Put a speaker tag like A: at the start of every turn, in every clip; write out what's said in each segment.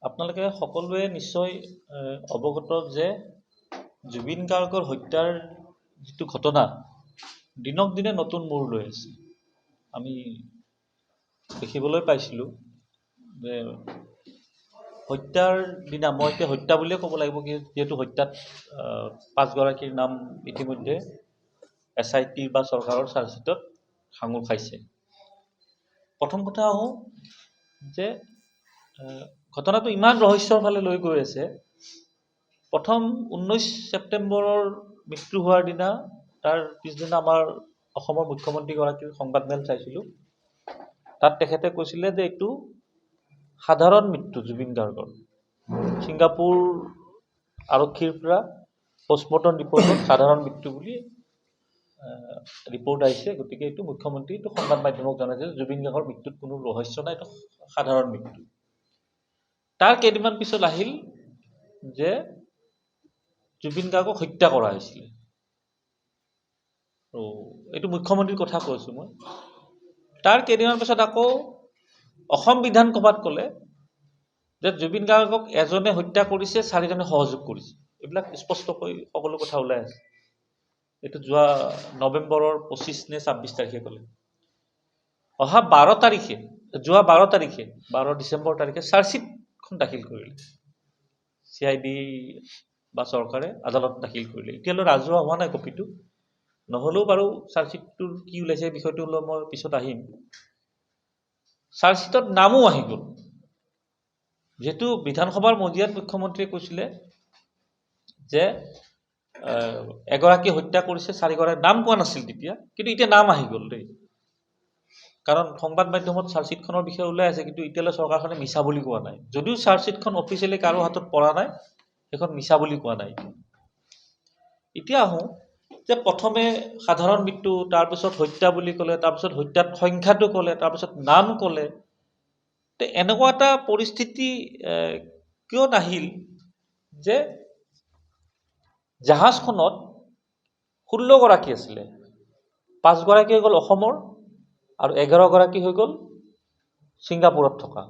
A: আপোনালোকে সকলোৱে নিশ্চয় অৱগত যে জুবিন গাৰ্গৰ হত্যাৰ যিটো ঘটনা দিনক দিনে নতুন মূৰ লৈ আছে। আমি দেখিবলৈ পাইছিলোঁ যে হত্যাৰ দিনা, মই এতিয়া হত্যা বুলিয়ে ক'ব লাগিব, যিহেতু হত্যাত 5 গৰাকীৰ নাম ইতিমধ্যে SIT বা চৰকাৰৰ চাৰ্জশ্বিটত সাঙুৰ খাইছে। প্ৰথম কথা আহোঁ যে ঘটনাটো ইমান ৰহস্যৰ ফালে লৈ গৈ আছে। প্ৰথম 19 ছেপ্টেম্বৰৰ মৃত্যু হোৱাৰ দিনা, তাৰ পিছদিনা আমাৰ অসমৰ মুখ্যমন্ত্ৰীগৰাকীৰ সংবাদমেল চাইছিলোঁ। তাত তেখেতে কৈছিলে যে এইটো সাধাৰণ মৃত্যু জুবিন গাৰ্গৰ। ছিংগাপুৰ আৰক্ষীৰ পৰা পষ্টমৰ্টম ৰিপৰ্টত সাধাৰণ মৃত্যু বুলি ৰিপৰ্ট আহিছে। গতিকে এইটো মুখ্যমন্ত্ৰী সংবাদ মাধ্যমক জনাইছে যে জুবিন গাৰ্গৰ মৃত্যুত কোনো ৰহস্য নাই, এইটো সাধাৰণ মৃত্যু। তাৰ কেইদিনমান পিছত আহিল যে জুবিন গাৰ্গক হত্যা কৰা হৈছিলে। এইটো মুখ্যমন্ত্ৰীৰ কথা কৈছোঁ মই। তাৰ কেইদিনমান পিছত আকৌ অসম বিধানসভাত ক'লে যে জুবিন গাৰ্গক এজনে হত্যা কৰিছে, 4জনে সহযোগ কৰিছে। এইবিলাক স্পষ্টকৈ সকলো কথা ওলাই আছে। এইটো যোৱা নৱেম্বৰৰ 25 নে 26 তাৰিখে ক'লে। অহা 12 ডিচেম্বৰ তাৰিখে চাৰ্জশ্বিটখন দাখিল কৰিলে। CID বা চৰকাৰে আদালত দাখিল কৰিলে। এতিয়ালৈ ৰাজহুৱা হোৱা নাই কপিটো, নহ'লেও বাৰু চাৰ্জশ্বিটটোৰ কি ওলাইছে বিষয়টো লৈ মই পিছত আহিম। চাৰ্জশ্বিটত নামো আহি গ'ল। যিহেতু বিধানসভাৰ মজিয়াত মুখ্যমন্ত্ৰীয়ে কৈছিলে যে এগৰাকী হত্যা কৰিছে, 4গৰাকীৰ নাম কোৱা নাছিল তেতিয়া, কিন্তু এতিয়া নাম আহি গ'ল দেই। কাৰণ সংবাদ মাধ্যমত চাৰ্জশ্বিটখনৰ বিষয়ে ওলাই আছে, কিন্তু এতিয়ালৈ চৰকাৰখনে মিছা বুলি কোৱা নাই। যদিও চাৰ্জশ্বিটখন অফিচিয়েলি কাৰো হাতত পৰা নাই, সেইখন মিছা বুলি কোৱা নাই। এতিয়া আহোঁ যে প্ৰথমে সাধাৰণ মৃত্যু, তাৰপিছত হত্যা বুলি ক'লে, তাৰপিছত হত্যাত সংখ্যাটো ক'লে, তাৰপিছত নাম ক'লে। এনেকুৱা এটা পৰিস্থিতি কিয় নাহিল যে জাহাজখনত 16 গৰাকী আছিলে, 5 গৰাকী হৈ গ'ল অসমৰ আৰু 11 গৰাকী হৈ গ'ল ছিংগাপুৰত থকা।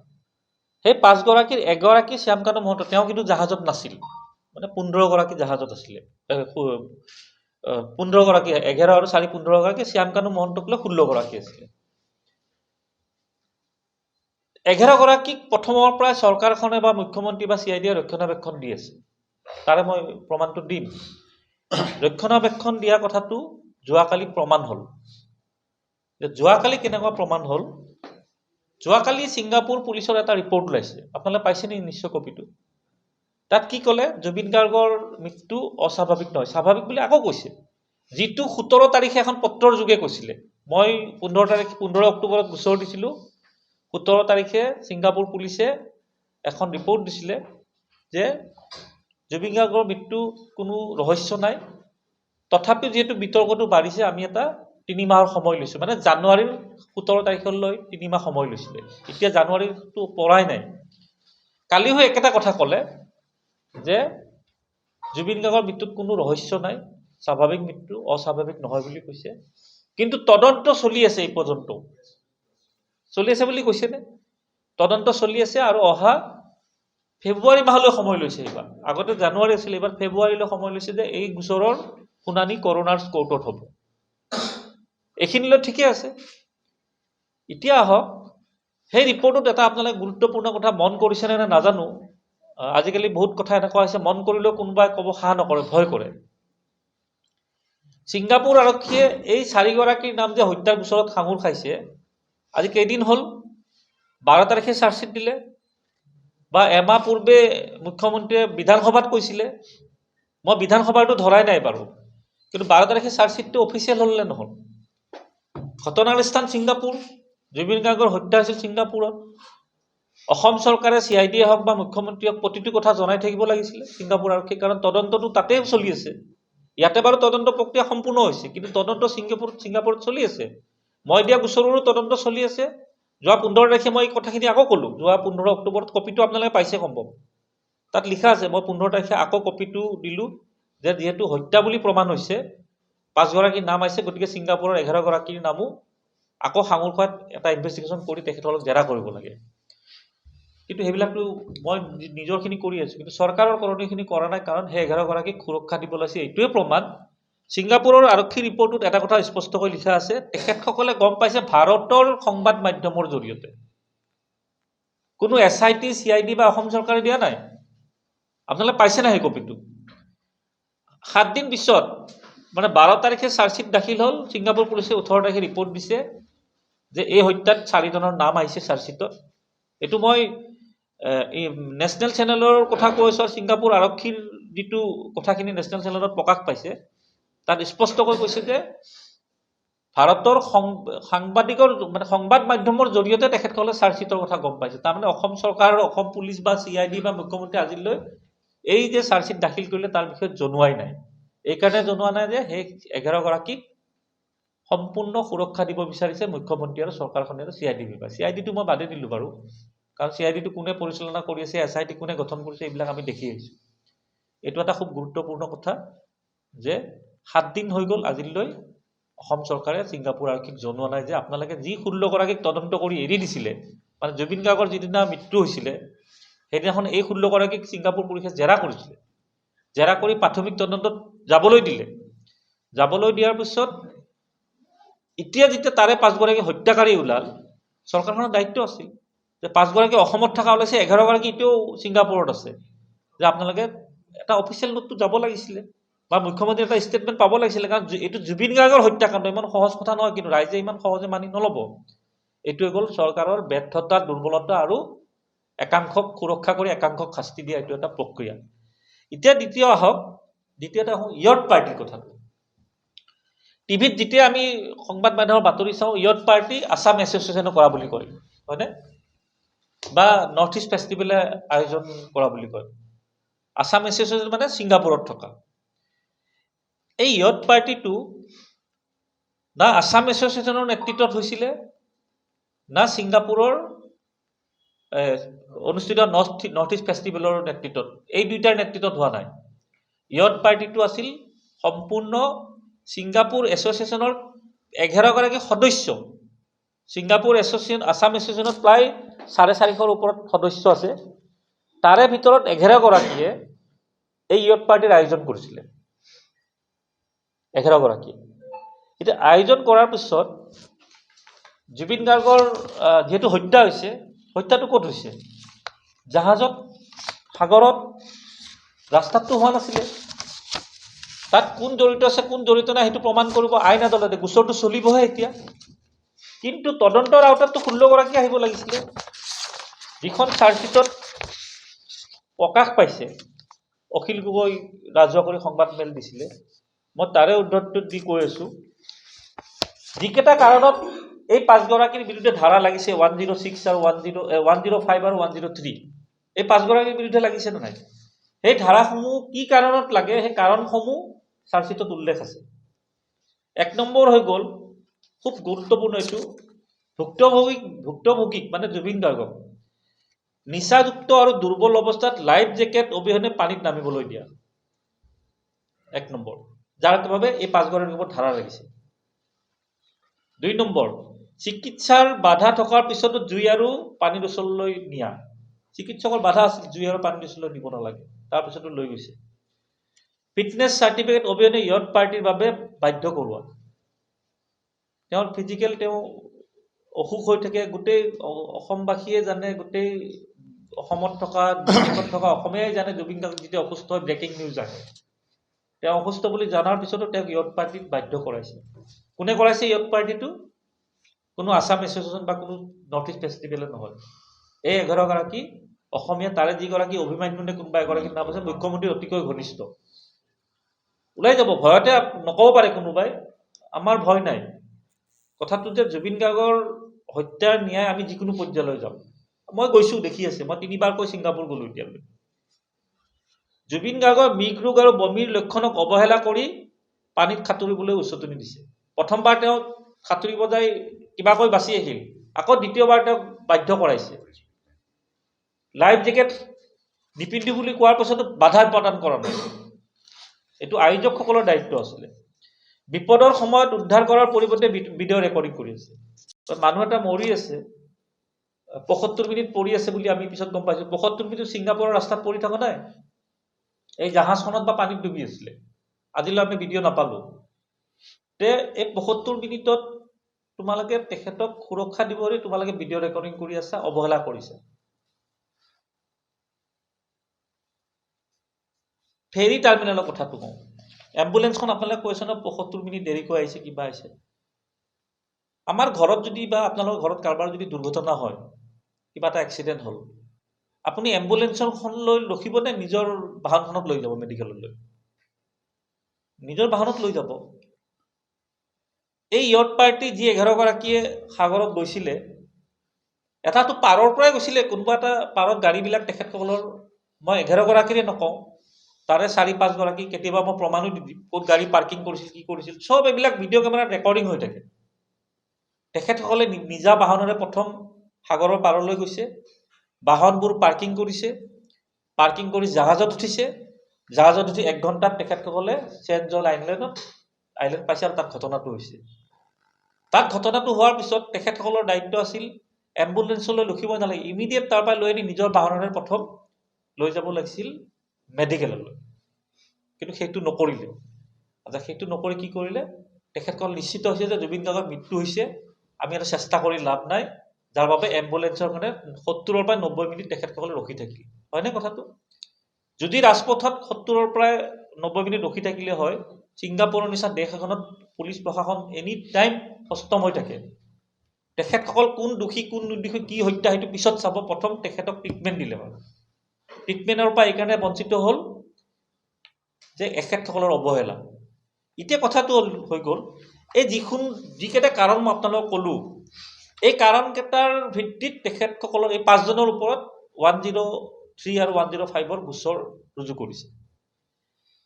A: সেই 5 গৰাকীৰ 1 গৰাকী শ্যামকানু মহন্ত, তেওঁ কিন্তু জাহাজত নাছিল। মানে 15 গৰাকী জাহাজত আছিলে। 15 গৰাকী, 11 আৰু 4 15 গৰাকী, শ্যামকানু মহন্তক লৈ 16 গৰাকী আছিলে। 11 গৰাকীক প্ৰথমৰ পৰাই চৰকাৰখনে বা মুখ্যমন্ত্ৰী বা CID ৰক্ষণাবেক্ষণ দি আছে। তাৰে মই প্ৰমাণটো দিম। ৰক্ষণাবেক্ষণ দিয়া কথাটো যোৱাকালি প্ৰমাণ হ'ল। যোৱাকালি কেনেকুৱা প্ৰমাণ হ'ল? যোৱাকালি ছিংগাপুৰ পুলিচৰ এটা ৰিপৰ্ট ওলাইছে, আপোনালোকে পাইছে নি নিশ্চয় কপিটো। তাত কি ক'লে? জুবিন গাৰ্গৰ মৃত্যু অস্বাভাৱিক নহয়, স্বাভাৱিক বুলি আকৌ কৈছে। যিটো 17 তাৰিখে এখন পত্ৰৰ যোগে কৈছিলে। মই 15 অক্টোবৰত গোচৰ দিছিলোঁ। 17 তাৰিখে ছিংগাপুৰ পুলিচে এখন ৰিপৰ্ট দিছিলে যে জুবিন গাৰ্গৰ মৃত্যু কোনো ৰহস্য নাই। তথাপিও যিহেতু বিতৰ্কটো বাঢ়িছে, আমি এটা 3 মাহৰ সময় লৈছোঁ। মানে জানুৱাৰীৰ 17 তাৰিখলৈ 3 মাহ সময় লৈছিলে। এতিয়া জানুৱাৰীটো পৰাই নাই। কালিও একেটা কথা ক'লে যে জুবিন গাৰ্গৰ মৃত্যুত কোনো ৰহস্য নাই, স্বাভাৱিক মৃত্যু, অস্বাভাৱিক নহয় বুলি কৈছে। কিন্তু তদন্ত চলি আছে, এই পৰ্যন্ত চলি আছে বুলি কৈছেনে? তদন্ত চলি আছে আৰু অহা ফেব্ৰুৱাৰী মাহলৈ সময় লৈছে এইবাৰ। আগতে জানুৱাৰী আছিল, এইবাৰ ফেব্ৰুৱাৰীলৈ সময় লৈছে যে এই গোচৰৰ শুনানি কৰোনাৰ কোৰ্টত হ'ব। এইখিনিলৈ ঠিকে আছে। এতিয়া আহক, সেই ৰিপৰ্টত এটা আপোনালোকে গুৰুত্বপূৰ্ণ কথা মন কৰিছেনে নে নাজানো। আজিকালি বহুত কথা এনেকুৱা হৈছে, মন কৰিলেও কোনোবাই ক'ব সাহ নকৰে, ভয় কৰে। ছিংগাপুৰ আৰক্ষীয়ে এই 4 গৰাকীৰ নাম যে হত্যাৰ গোচৰত সাঙুৰ খাইছে, আজি কেইদিন হ'ল? 12 তাৰিখে চাৰ্জশ্বিট দিলে, বা এমাহ পূৰ্বে মুখ্যমন্ত্ৰীয়ে বিধানসভাত কৈছিলে। মই বিধানসভাটো ধৰাই নাই বাৰু, কিন্তু 12 তাৰিখে চাৰ্জশ্বিটটো অফিচিয়েল হ'ল নে নহ'ল? ঘটনাৰ স্থান ছিংগাপুৰ, জুবিন গাৰ্গৰ হত্যা হৈছিল ছিংগাপুৰত। অসম চৰকাৰে CID হওক বা মুখ্যমন্ত্ৰী হওক প্ৰতিটো কথা জনাই থাকিব লাগিছিলে ছিংগাপুৰ আৰক্ষীক, কাৰণ তদন্তটো তাতেই চলি আছে। ইয়াতে বাৰু তদন্ত প্ৰক্ৰিয়া সম্পূৰ্ণ হৈছে, কিন্তু তদন্ত ছিংগাপুৰত চলি আছে। মই দিয়া গোচৰৰো তদন্ত চলি আছে। যোৱা 15 তাৰিখে মই এই কথাখিনি আকৌ ক'লোঁ। যোৱা 15 অক্টোবৰত কপিটো আপোনালোকে পাইছে সম্ভৱ। তাত লিখা আছে, মই 15 তাৰিখে আকৌ কপিটো দিলোঁ যে যিহেতু হত্যা বুলি প্ৰমাণ হৈছে, 5 গৰাকীৰ নাম আহিছে, গতিকে ছিংগাপুৰৰ 11 গৰাকীৰ নামো আকৌ সাঙুৰ খোৱাত এটা ইনভেষ্টিগেশ্যন কৰি তেখেতসকলক জেৰা কৰিব লাগে। কিন্তু সেইবিলাকতো মই নিজৰখিনি কৰি আছোঁ, কিন্তু চৰকাৰৰ কৰণীখিনি কৰা নাই, কাৰণ সেই 11গৰাকীক সুৰক্ষা দিব লাগিছে। এইটোৱে প্ৰমাণ। ছিংগাপুৰৰ আৰক্ষী ৰিপৰ্টত এটা কথা স্পষ্টকৈ লিখা আছে, তেখেতসকলে গম পাইছে ভাৰতৰ সংবাদ মাধ্যমৰ জৰিয়তে। কোনো SIT CID বা অসম চৰকাৰে দিয়া নাই। আপোনালোকে পাইছে নাই সেই কপিটো? 7 দিন পিছত মানে 12 তাৰিখে চাৰ্জশ্বিট দাখিল হ'ল, ছিংগাপুৰ পুলিচে 18 তাৰিখে ৰিপৰ্ট দিছে যে এই হত্যাত 4জনৰ নাম আহিছে চাৰ্জশ্বিটত। এইটো মই নেশ্যনেল চেনেলৰ কথা কৈছোঁ, আৰু ছিংগাপুৰ আৰক্ষীৰ যিটো কথাখিনি নেশ্যনেল চেনেলত প্ৰকাশ পাইছে তাত স্পষ্টকৈ কৈছে যে ভাৰতৰ সাংবাদিকৰ মানে সংবাদ মাধ্যমৰ জৰিয়তে তেখেতসকলে চাৰ্জশ্বিটৰ কথা গম পাইছে। তাৰমানে অসম চৰকাৰ, অসম পুলিচ বা CID বা মুখ্যমন্ত্ৰী আজিলৈ এই যে চাৰ্জশ্বিট দাখিল কৰিলে তাৰ বিষয়ে জনোৱাই নাই। এইকাৰণে জনোৱা নাই যে সেই 11গৰাকীক সম্পূৰ্ণ সুৰক্ষা দিব বিচাৰিছে মুখ্যমন্ত্ৰী আৰু চৰকাৰখনে আৰু CID বিভাগ। CIDটো মই বাদেই দিলোঁ বাৰু, কাৰণ CIDটো কোনে পৰিচালনা কৰি আছে, SIT কোনে গঠন কৰিছে, এইবিলাক আমি দেখি আহিছোঁ। এইটো এটা খুব গুৰুত্বপূৰ্ণ কথা যে 7 দিন হৈ গ'ল আজিলৈ অসম চৰকাৰে ছিংগাপুৰ আৰক্ষীক জনোৱা নাই যে আপোনালোকে যি 16গৰাকীক তদন্ত কৰি এৰি দিছিলে, মানে জুবিন গাৰ্গৰ যিদিনা মৃত্যু হৈছিলে সেইদিনাখন এই 16গৰাকীক ছিংগাপুৰ পুলিচে জেৰা কৰিছিলে। জেৰা কৰি প্ৰাথমিক তদন্তত যাবলৈ দিলে। যাবলৈ দিয়াৰ পিছত এতিয়া যেতিয়া তাৰে 5গৰাকী হত্যাকাৰী ওলাল, চৰকাৰখনৰ দায়িত্ব আছিল যে 5গৰাকী অসমত থকা ওলাইছে, 11গৰাকী এতিয়াও ছিংগাপুৰত আছে, যে আপোনালোকে এটা অফিচিয়েল নোটটো যাব লাগিছিলে বা মুখ্যমন্ত্ৰী এটা ষ্টেটমেণ্ট পাব লাগিছিলে, কাৰণ এইটো জুবিন গাৰ্গৰ হত্যাকাণ্ড, ইমান সহজ কথা নহয়, কিন্তু ৰাইজে ইমান সহজে মানি নল'ব। এইটোৱে গ'ল চৰকাৰৰ ব্যৰ্থতা, দুৰ্বলতা আৰু একাংশক সুৰক্ষা কৰি একাংশক শাস্তি দিয়া এইটো এটা প্ৰক্ৰিয়া। এতিয়া দ্বিতীয়তে আহোঁ য়ট পাৰ্টিৰ কথাটো। টিভিত যেতিয়া আমি সংবাদ মাধ্যমৰ বাতৰি চাওঁ, য়ট পাৰ্টি আছাম এছ'চিয়েশ্যনে কৰা বুলি কয়, হয়নে? বা নৰ্থ ইষ্ট ফেষ্টিভেলে আয়োজন কৰা বুলি কয়। আছাম এছ'চিয়েশ্যন মানে ছিংগাপুৰত থকা। এই য়ট পাৰ্টিটো না আছাম এছ'চিয়েশ্যনৰ নেতৃত্বত হৈছিলে, না ছিংগাপুৰৰ অনুষ্ঠিত নৰ্থ ইষ্ট ফেষ্টিভেলৰ নেতৃত্বত, এই দুইটাৰ নেতৃত্বত হোৱা নাই। য়ট পাৰ্টিটো আছিল সম্পূৰ্ণ ছিংগাপুৰ এছ'চিয়েশ্যনৰ 11গৰাকী সদস্য। ছিংগাপুৰ আছাম এছ'চিয়েশ্যনত প্ৰায় 450ৰ ওপৰত সদস্য আছে, তাৰে ভিতৰত 11গৰাকীয়ে এই য়ট পাৰ্টিৰ আয়োজন কৰিছিলে। 11গৰাকীয়ে এতিয়া আয়োজন কৰাৰ পিছত জুবিন গাৰ্গৰ যিহেতু হত্যা হৈছে, হত্যাটো ক'ত হৈছে? জাহাজত, সাগৰত, ৰাস্তাতটো হোৱা নাছিলে। তাত কোন জড়িত আছে কোন জড়িত নাই সেইটো প্ৰমাণ কৰিব আইন আদালতে, গোচৰটো চলিবহে এতিয়া। কিন্তু তদন্তৰ আওতাততো 16গৰাকী আহিব লাগিছিলে। যিখন চাৰ্জশ্বিটত প্ৰকাশ পাইছে, অখিল গগৈ ৰাজহুৱা কৰি সংবাদ মেল দিছিলে, মই তাৰে উদ্ধৃতি দি কৈ আছোঁ, যিকেইটা কাৰণত এই 5গৰাকীৰ বিৰুদ্ধে ধাৰা লাগিছে 106 আৰু 105 আৰু 103, এই 5গৰাকীৰ বিৰুদ্ধে লাগিছে নে নাই? সেই ধাৰাসমূহ কি কাৰণত লাগে, সেই কাৰণসমূহ চাৰ্জশ্বিটত উল্লেখ আছে। 1 নম্বৰ হৈ গ'ল, খুব গুৰুত্বপূৰ্ণ এইটো, ভুক্তভোগীক মানে জুবিন গাৰ্গক নিচাযুক্ত আৰু দুৰ্বল অৱস্থাত লাইফ জেকেট অবিহনে পানীত নামিবলৈ দিয়া। 1 নম্বৰ, যাৰ বাবে এই 5গৰাকীৰ ওপৰত ধাৰা লাগিছে। 2 নম্বৰ, চিকিৎসাৰ বাধা থকাৰ পিছতো জুই আৰু পানীৰ ওচৰলৈ নিয়া। চিকিৎসকৰ বাধা আছিল, জুই আৰু পানীৰ ওচৰলৈ নিব নালাগে, তাৰপিছতো লৈ গৈছে। ফিটনেছ চাৰ্টিফিকেট অবিহনে য়ট পাৰ্টিৰ বাবে বাধ্য কৰোৱা। তেওঁৰ ফিজিকেল অসুখ হৈ থাকে, গোটেই অসমবাসীয়ে জানে, গোটেই অসমত থকা বিদেশত থকা অসমীয়াই জানে জুবিন গাৰ্গ যেতিয়া অসুস্থ হয় ব্ৰেকিং নিউজ আহে। তেওঁ অসুস্থ বুলি জনাৰ পিছতো তেওঁক য়ট পাৰ্টিত বাধ্য কৰাইছে। কোনে কৰাইছে য়ট পাৰ্টিটো? কোনো আছাম এছ'চিয়েশ্যন বা কোনো নৰ্থ ইষ্ট ফেষ্টিভেলে নহয়। এই 11গৰাকী অসমীয়া, তাৰে যিগৰাকী অভিমান্যু নে কোনোবা এগৰাকীৰ নাম আছে, মুখ্যমন্ত্ৰীৰ অতিকৈ ঘনিষ্ঠ। ওলাই যাব, ভয়তে নকব পাৰে কোনোবাই, আমাৰ ভয় নাই। কথাটো যে জুবিন গাৰ্গৰ হত্যাৰ ন্যায় আমি যিকোনো পৰ্যায়লৈ যাম। মই গৈছোঁ, দেখি আছে, মই 3বাৰকৈ ছিংগাপুৰ গ'লো এতিয়ালৈ। জুবিন গাৰ্গৰ মৃগ ৰোগ আৰু বমিৰ লক্ষণক অৱহেলা কৰি পানীত সাঁতুৰিবলৈ উচতনি দিছে। প্ৰথমবাৰ তেওঁ সাঁতুৰিব যাই কিবাকৈ বাচি আহিল, আকৌ দ্বিতীয়বাৰ তেওঁক বাধ্য কৰাইছে। লাইফ জেকেট নিপিন্ধো বুলি কোৱাৰ পাছতো বাধা প্ৰদান কৰা নাই। এইটো আয়োজকসকলৰ দায়িত্ব আছিলে। বিপদৰ সময়ত উদ্ধাৰ কৰাৰ পৰিৱৰ্তে ভিডিঅ' ৰেকৰ্ডিং কৰি আছে। মানুহ এটা মৰি আছে, ৭৫ মিনিট পৰি আছে বুলি আমি পিছত গম পাইছোঁ। ৭৫ মিনিট ছিংগাপুৰৰ ৰাস্তাত পৰি থকা নাই, এই জাহাজখনত বা পানীত ডুবি আছিলে। আজিলৈ আমি ভিডিঅ' নাপালোঁ। তে এই ৭৫ মিনিটত তোমালোকে তেখেতক সুৰক্ষা দিবলৈ তোমালোকে ভিডিঅ' ৰেকৰ্ডিং কৰি আছা, অৱহেলা কৰিছা। ফেৰী টাৰ্মিনেলৰ কথাটো কওঁ, এম্বুলেঞ্চখন আপোনালোকে কৈছে ন ৭৫ মিনিট দেৰিকৈ আহিছে, কিবা আহিছে। আমাৰ ঘৰত যদি বা আপোনালোকৰ ঘৰত কাৰোবাৰ যদি দুৰ্ঘটনা হয়, কিবা এটা এক্সিডেণ্ট হ'ল, আপুনি এম্বুলেঞ্চখন লৈ ৰখিবনে নিজৰ বাহনখনত লৈ যাব মেডিকেললৈ? নিজৰ বাহনত লৈ যাব। এই য়ট পাৰ্টি যি 11গৰাকীয়ে সাগৰত গৈছিলে, এটাতো পাৰৰ পৰাই গৈছিলে, কোনোবা এটা পাৰত গাড়ীবিলাক তেখেতসকলৰ, মই 11গৰাকীৰে নকওঁ, তাৰে 4-5 গৰাকী, কেতিয়াবা মই প্ৰমাণো দি দিম ক'ত গাড়ী পাৰ্কিং কৰিছিল, কি কৰিছিল, চব এইবিলাক ভিডিঅ' কেমেৰাত ৰেকৰ্ডিং হৈ থাকে। তেখেতসকলে নিজা বাহনেৰে প্ৰথম সাগৰৰ পাৰলৈ গৈছে, বাহনবোৰ পাৰ্কিং কৰিছে, পাৰ্কিং কৰি জাহাজত উঠিছে, জাহাজত উঠি 1 ঘণ্টাত তেখেতসকলে চেণ্ট জন আইলেণ্ড পাইছে আৰু তাত ঘটনাটো হৈছে। তাত ঘটনাটো হোৱাৰ পিছত তেখেতসকলৰ দায়িত্ব আছিল এম্বুলেঞ্চলৈ ৰখিব নালাগে, ইমিডিয়েট তাৰ পৰা লৈ আনি নিজৰ বাহনেৰে প্ৰথম লৈ যাব লাগিছিল মেডিকেললৈ, কিন্তু সেইটো নকৰিলে। সেইটো নকৰি কি কৰিলে, তেখেতসকল নিশ্চিত হৈছে যে জুবিন গাৰ্গৰ মৃত্যু হৈছে, আমি এটা চেষ্টা কৰি লাভ নাই, যাৰ বাবে এম্বুলেঞ্চৰ কাৰণে ৭০ৰ পৰা 90 মিনিট তেখেতসকলে ৰখি থাকিল। হয়নে কথাটো? যদি ৰাজপথত ৭০ৰ পৰা 90 মিনিট ৰখি থাকিলে হয়, ছিংগাপুৰৰ নিচিনা দেশ এখনত পুলিচ প্ৰশাসন এনি টাইম সষ্টম হৈ থাকে। তেখেতসকল কোন দোষী কোন নিৰ্দোষী কি হত্যা সেইটো পিছত চাব, প্ৰথম তেখেতক ট্ৰিটমেণ্ট দিলে হয়। ট্ৰিটমেণ্টৰ পৰা এইকাৰণে বঞ্চিত হ'ল যে এখেতসকলৰ অৱহেলা। এতিয়া কথাটো হৈ গ'ল, এই যিকেইটা কাৰণ মই আপোনালোকক ক'লোঁ, এই কাৰণকেইটাৰ ভিত্তিত তেখেতসকলৰ এই 5জনৰ ওপৰত 103 আৰু 105ৰ গোচৰ ৰুজু কৰিছে।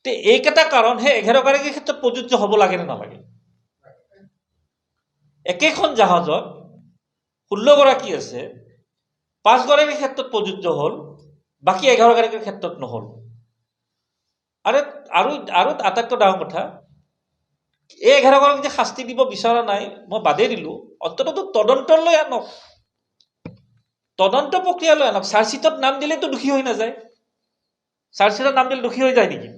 A: তে এইকেইটা কাৰণ সেই 11গৰাকীৰ ক্ষেত্ৰত প্ৰযোজ্য হ'ব লাগে নে নালাগে? একেখন জাহাজত 16গৰাকী আছে, 5গৰাকীৰ ক্ষেত্ৰত প্ৰযোজ্য হ'ল, বাকী 11গৰাকীৰ ক্ষেত্ৰত নহ'ল। আৰু আটাইতকৈ ডাঙৰ কথা, এই 11গৰাকীক যে শাস্তি দিব বিচৰা নাই, মই বাদেই দিলোঁ, অন্ততঃ তদন্তলৈ আনক, তদন্ত প্ৰক্ৰিয়ালৈ আনক। চাৰ্জশ্বিটত নাম দিলেতো দোষী হৈ নাযায়। চাৰ্জশ্বিটত নাম দিলে দোষী হৈ যায় নেকি?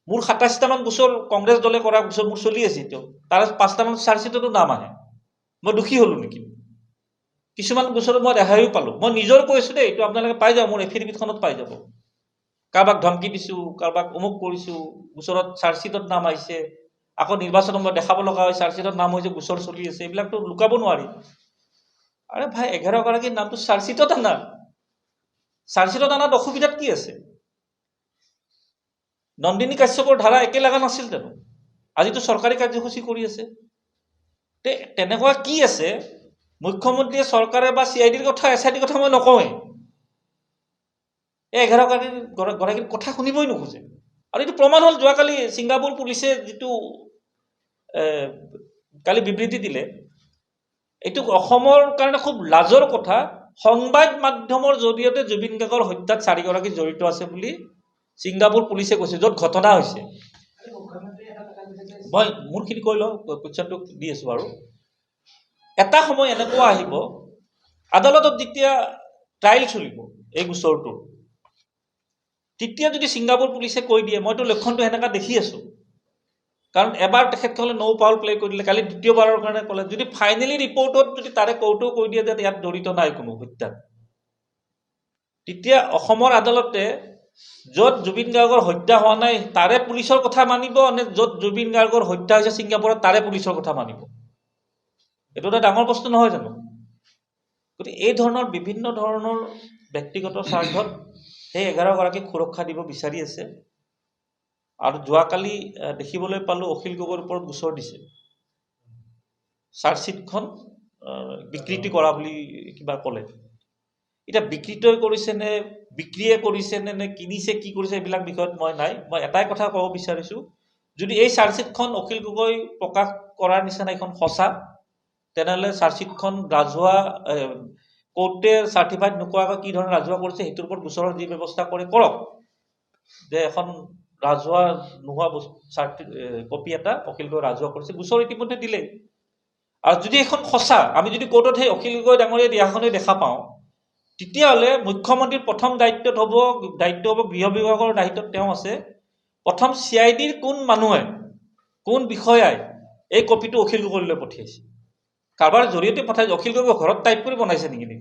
A: মোৰ 27টামান গোচৰ কংগ্ৰেছ দলে কৰা গোচৰ মোৰ চলি আছে এতিয়াও, তাৰে 5টামান চাৰ্জশ্বিটতো নাম আহে, মই দোষী হ'লো নেকি? কিছুমান গোচৰত মই ৰেহাইও পালোঁ। মই নিজৰ কৈছোঁ দেই, এইটো আপোনালোকে পাই যাব, মোৰ এফিডেভিটখনত পাই যাব। কাৰোবাক ধমকি দিছোঁ, কাৰোবাক অমুক কৰিছোঁ, গোচৰত চাৰ্জশ্বিটত নাম আহিছে, আকৌ নিৰ্বাচনত মই দেখাব লগা হয় চাৰ্জশ্বিটত নাম হৈছে, গোচৰ চলি আছে, এইবিলাকতো লুকাব নোৱাৰি। আৰে ভাই, 11গৰাকীৰ নামটো চাৰ্জশ্বিটত আনা, চাৰ্জশ্বিটত আনাত অসুবিধাত কি আছে? নন্দিনী কাশ্যপৰ ধাৰা একে লগা নাছিল জানো? আজিতো চৰকাৰী কাৰ্যসূচী কৰি আছে। তেনেকুৱা কি আছে? মুখ্যমন্ত্ৰীয়ে চৰকাৰে বা CIDৰ কথা SIDৰ কথা মই নকওঁৱেই, এই 11গৰাকীৰ কথা শুনিবই নোখোজে। আৰু এইটো প্ৰমাণ হ'ল যোৱাকালি ছিংগাপুৰ পুলিচে যিটো কালি বিবৃতি দিলে, এইটো অসমৰ কাৰণে খুব লাজৰ কথা। সংবাদ মাধ্যমৰ জৰিয়তে জুবিন গাৰ্গৰ হত্যাত 4গৰাকী জড়িত আছে বুলি ছিংগাপুৰ পুলিচে কৈছে, য'ত ঘটনা হৈছে। মই মোৰখিনি কৈ লওঁ, কুৱেশ্যনটো দি আছোঁ বাৰু। এটা সময় এনেকুৱা আহিব, আদালতত যেতিয়া ট্ৰায়েল চলিব এই গোচৰটো, তেতিয়া যদি ছিংগাপুৰ পুলিচে কৈ দিয়ে, মইতো লক্ষণটো সেনেকুৱা দেখি আছোঁ, কাৰণ এবাৰ তেখেতসকলে নো পাউল প্লে কৰি দিলে, কালি দ্বিতীয়বাৰৰ কাৰণে ক'লে, যদি ফাইনেলি ৰিপৰ্টত যদি তাৰে কৌটো কৈ দিয়ে যে ইয়াত জড়িত নাই কোনো হত্যাত, তেতিয়া অসমৰ আদালতে য'ত জুবিন গাৰ্গৰ হত্যা হোৱা নাই তাৰে পুলিচৰ কথা মানিব নে য'ত জুবিন গাৰ্গৰ হত্যা হৈছে ছিংগাপুৰত তাৰে পুলিচৰ কথা মানিব? এইটো এটা ডাঙৰ প্ৰশ্ন নহয় জানো? গতিকে এই ধৰণৰ বিভিন্ন ধৰণৰ ব্যক্তিগত স্বাৰ্থত সেই 11গৰাকীক সুৰক্ষা দিব বিচাৰি আছে। আৰু যোৱাকালি দেখিবলৈ পালোঁ অখিল গগৈৰ ওপৰত গোচৰ দিছে, চাৰ্জশ্বিটখন বিকৃতি কৰা বুলি কিবা ক'লে। এতিয়া বিকৃতই কৰিছে নে বিক্ৰীয়ে কৰিছে নে কিনিছে, কি কৰিছে, এইবিলাক বিষয়ত মই নাই। মই এটাই কথা ক'ব বিচাৰিছোঁ, যদি এই চাৰ্জশ্বিটখন অখিল গগৈ প্ৰকাশ কৰাৰ নিচিনা এখন সঁচা, তেনেহ'লে চাৰ্জশ্বিটখন ৰাজহুৱা কোৰ্টে চাৰ্টিফাইড নোকোৱাকৈ কি ধৰণে ৰাজহুৱা কৰিছে সেইটোৰ ওপৰত গোচৰৰ যি ব্যৱস্থা কৰে কৰক, যে এখন ৰাজহুৱা নোহোৱা কপি এটা অখিল গগৈ ৰাজহুৱা কৰিছে, গোচৰ ইতিমধ্যে দিলেই। আৰু যদি এখন সঁচা, আমি যদি কোৰ্টত সেই অখিল গগৈ ডাঙৰীয়া দিয়াখনেই দেখা পাওঁ তেতিয়াহ'লে মুখ্যমন্ত্ৰীৰ প্ৰথম দায়িত্ব হ'ব গৃহ বিভাগৰ দায়িত্বত তেওঁ আছে প্ৰথম CIDৰ কোন মানুহে কোন বিষয়াই এই কপিটো অখিল গগৈলৈ পঠিয়াইছে কাৰোবাৰ জৰিয়তে পঠাইছে অখিল গগৈ ঘৰত টাইপ কৰি বনাইছে নেকি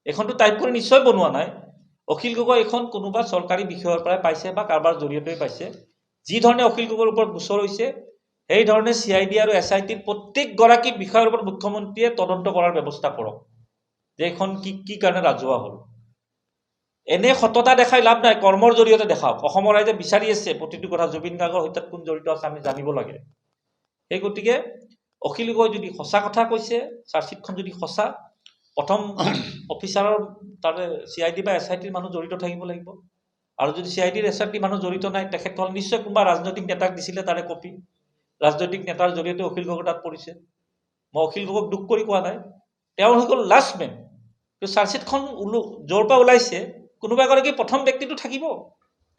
A: এইখনতো টাইপ কৰি নিশ্চয় বনোৱা নাই অখিল গগৈ এখন কোনোবা চৰকাৰী বিষয়ৰ পৰাই পাইছে বা কাৰোবাৰ জৰিয়তে পাইছে যি ধৰণে অখিল গগৈৰ ওপৰত গোচৰ হৈছে সেই ধৰণে CID আৰু SITৰ প্ৰত্যেকগৰাকী বিষয়ৰ ওপৰত মুখ্যমন্ত্ৰীয়ে তদন্ত কৰাৰ ব্যৱস্থা কৰক যে এখন কি কাৰণে ৰাজহুৱা হ'ল এনে সততা দেখাই লাভ নাই কৰ্মৰ জৰিয়তে দেখাওক অসমৰ ৰাইজে বিচাৰি আছে প্ৰতিটো কথা জুবিন গাৰ্গৰ হত্যাত কোন জড়িত আছে আমি জানিব লাগে সেই গতিকে অখিল গগৈ যদি সঁচা কথা কৈছে চাৰ্জশ্বিটখন যদি সঁচা প্ৰথম অফিচাৰৰ তাৰে CID বা SITৰ মানুহ জড়িত থাকিব লাগিব আৰু যদি CIDৰ SIT মানুহ জড়িত নাই তেখেতসকল নিশ্চয় কোনোবা ৰাজনৈতিক নেতাক দিছিলে তাৰে কপি ৰাজনৈতিক নেতাৰ জৰিয়তে অখিল গগৈ তাত পৰিছে মই অখিল গগৈক দুখ কৰি কোৱা নাই তেওঁ হৈ গ'ল লাষ্ট মেন চাৰ্জশ্বিটখন য'ৰ পৰা ওলাইছে কোনোবা এগৰাকী প্ৰথম ব্যক্তিটো থাকিব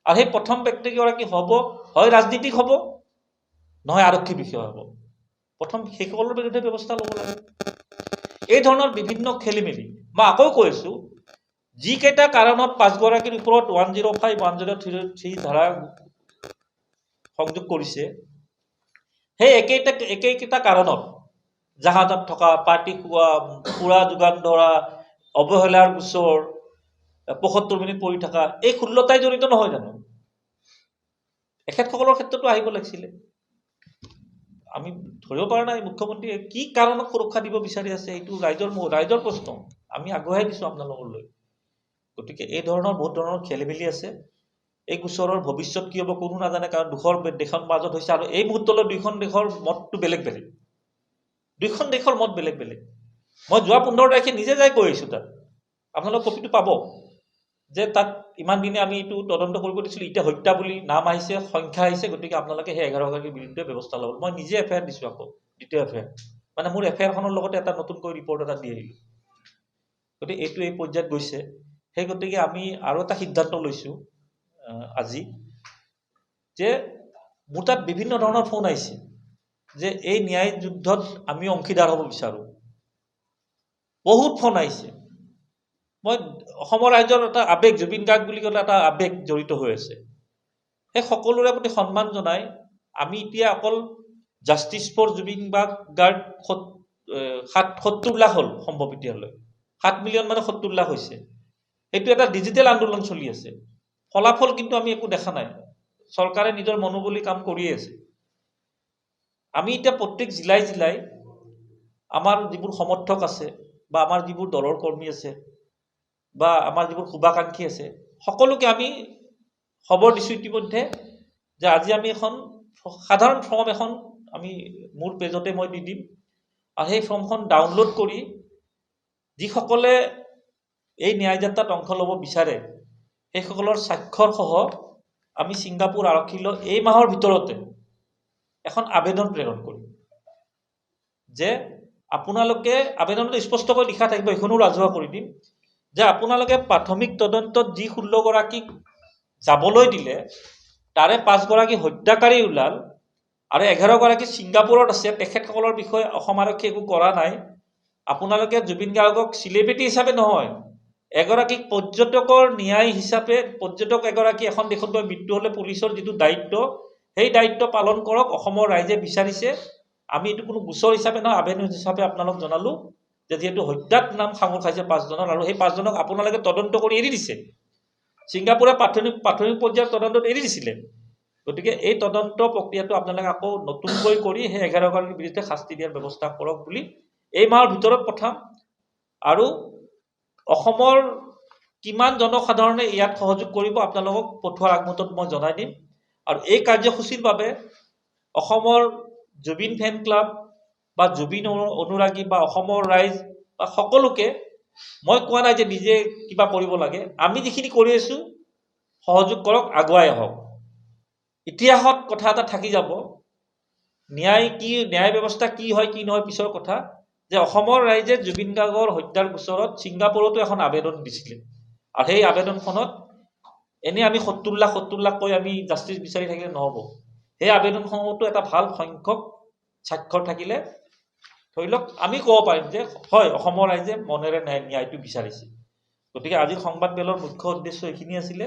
A: আৰু সেই প্ৰথম ব্যক্তিগৰাকী হ'ব হয় ৰাজনীতিক হ'ব নহয় আৰক্ষী বিষয়া হ'ব প্ৰথম সেইসকলৰ বিৰুদ্ধে ব্যৱস্থা ল'ব লাগে এই ধৰণৰ বিভিন্ন খেলি মেলি মই আকৌ কৈছোঁ যিকেইটা কাৰণত 5গৰাকীৰ ওপৰত 105, 103 ধাৰা সংযোগ কৰিছে সেই একেইকেইটা কাৰণত জাহাজত থকা পাৰ্টি খোৱা পুৰা যোগান ধৰা অৱহেলাৰ গোচৰ ৭৫ মিনিট পৰি থকা এই 16টাই জড়িত নহয় জানো এখেতসকলৰ ক্ষেত্ৰতো আহিব লাগিছিলে আমি ধৰিব পৰা নাই মুখ্যমন্ত্ৰীয়ে কি কাৰণত সুৰক্ষা দিব বিচাৰি আছে এইটো ৰাইজৰ প্ৰশ্ন আমি আগুৱাই দিছোঁ আপোনালোকলৈ গতিকে এই ধৰণৰ বহুত ধৰণৰ খেলি মেলি আছে এই গোচৰৰ ভৱিষ্যত কি হ'ব কোনো নাজানে কাৰণ দুখৰ দেশৰ মাজত হৈছে আৰু এই মুহূৰ্তলৈ দুইখন দেশৰ মতটো বেলেগ দুইখন দেশৰ মত বেলেগ মই যোৱা 15 তাৰিখে নিজে যাই কৈ আহিছোঁ তাত আপোনালোক কপিটো পাব যে তাত ইমান দিনে আমি এইটো তদন্ত কৰিব দিছিলোঁ এতিয়া হত্যা বুলি নাম আহিছে সংখ্যা আহিছে গতিকে আপোনালোকে সেই 11গৰাকীৰ বিৰুদ্ধে ব্যৱস্থা ল'ব মই নিজে FIR দিছোঁ আকৌ দ্বিতীয় FIR মানে মোৰ FIRখনৰ লগতে এটা নতুনকৈ ৰিপৰ্ট এটা দি আহিলোঁ গতিকে এইটো এই পৰ্যায়ত গৈছে সেই গতিকে আমি আৰু এটা সিদ্ধান্ত লৈছোঁ আজি যে মোৰ তাত বিভিন্ন ধৰণৰ ফোন আহিছে যে এই ন্যায় যুদ্ধত আমি অংশীদাৰ হ'ব বিচাৰোঁ বহুত ফোন আহিছে মই অসমৰ ৰাইজৰ এটা আৱেগ জুবিন গাৰ্গ বুলি ক'লে এটা আৱেগ জড়িত হৈ আছে সেই সকলোৰে প্ৰতি সন্মান জনাই আমি এতিয়া অকল জাষ্টিছ ফৰ জুবিন গাৰ্গ 70 লাখ হ'ল সম্ভৱ এতিয়ালৈ 7 মিলিয়ন মানে 70 লাখ হৈছে এইটো এটা ডিজিটেল আন্দোলন চলি আছে ফলাফল কিন্তু আমি একো দেখা নাই চৰকাৰে নিজৰ মনোবলী কাম কৰিয়ে আছে আমি এতিয়া প্ৰত্যেক জিলাই আমাৰ যিবোৰ সমৰ্থক আছে বা আমাৰ যিবোৰ দলৰ কৰ্মী আছে বা আমাৰ যিবোৰ শুভাকাংক্ষী আছে সকলোকে আমি খবৰ দিছোঁ ইতিমধ্যে যে আজি আমি এখন সাধাৰণ ফৰ্ম এখন আমি মোৰ পেজতে মই দি দিম আৰু সেই ফৰ্মখন ডাউনলোড কৰি যিসকলে এই ন্যায় যাত্ৰাত অংশ ল'ব বিচাৰে সেইসকলৰ স্বাক্ষৰ সহ আমি ছিংগাপুৰ আৰক্ষীলৈ এই মাহৰ ভিতৰতে এখন আবেদন প্ৰেৰণ কৰিম যে আপোনালোকে আবেদনটো স্পষ্টকৈ লিখা থাকিব এইখনো ৰাজহুৱা কৰি দিম যে আপোনালোকে প্ৰাথমিক তদন্তত যি 16গৰাকীক যাবলৈ দিলে তাৰে 5গৰাকী হত্যাকাৰী ওলাল আৰু 11গৰাকী ছিংগাপুৰত আছে তেখেতসকলৰ বিষয়ে অসম আৰক্ষী একো কৰা নাই আপোনালোকে জুবিন গাৰ্গক চেলিব্ৰিটি হিচাপে নহয় এগৰাকী পৰ্যটকৰ ন্যায় হিচাপে পৰ্যটক এগৰাকী এখন দেশত গৈ মৃত্যু হ'লে পুলিচৰ যিটো দায়িত্ব সেই দায়িত্ব পালন কৰক অসমৰ ৰাইজে বিচাৰিছে আমি এইটো কোনো গোচৰ হিচাপে নহয় আবেদন হিচাপে আপোনালোক জনালোঁ যে যিহেতু হত্যাত নাম সাঙুৰ খাইছে 5জনৰ আৰু সেই 5জনক আপোনালোকে তদন্ত কৰি এৰি দিছে ছিংগাপুৰে প্ৰাথমিক পৰ্যায়ৰ তদন্তত এৰি দিছিলে গতিকে এই তদন্ত প্ৰক্ৰিয়াটো আপোনালোকে আকৌ নতুনকৈ কৰি সেই 11গৰাকীৰ বিৰুদ্ধে শাস্তি দিয়াৰ ব্যৱস্থা কৰক বুলি এই মাহৰ ভিতৰত পঠাম আৰু অসমৰ কিমান জনসাধাৰণে ইয়াত সহযোগ কৰিব আপোনালোকক পঠোৱাৰ আগমুহূৰ্তত মই জনাই দিম আৰু এই কাৰ্যসূচীৰ বাবে অসমৰ জুবিন ফেন ক্লাব বা জুবিন অনুৰাগী বা অসমৰ ৰাইজ বা সকলোকে মই কোৱা নাই যে নিজে কিবা কৰিব লাগে আমি যিখিনি কৰি আছোঁ সহযোগ কৰক আগুৱাই আহক ইতিহাসত কথা এটা থাকি যাব ন্যায় ব্যৱস্থা কি হয় কি নহয় পিছৰ কথা যে অসমৰ ৰাইজে জুবিন গাৰ্গৰ হত্যাৰ গোচৰত ছিংগাপুৰতো এখন আবেদন দিছিলে আৰু সেই আবেদনখনত এনে আমি 70 লাখ কৈ আমি জাষ্টিছ বিচাৰি থাকিলে নহ'ব সেই আবেদনসমূহতো এটা ভাল সংখ্যক স্বাক্ষৰ থাকিলে ধৰি লওক আমি ক'ব পাৰিম যে হয় অসমৰ ৰাইজে মনেৰে ন্যায়টো বিচাৰিছে গতিকে আজি সংবাদমেলৰ মুখ্য উদ্দেশ্য এইখিনি আছিলে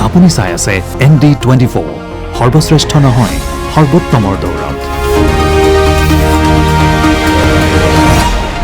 B: আপুনি চাই আছে ND24 সৰ্বশ্ৰেষ্ঠ নহয় সৰ্বোত্তমৰ দৌৰ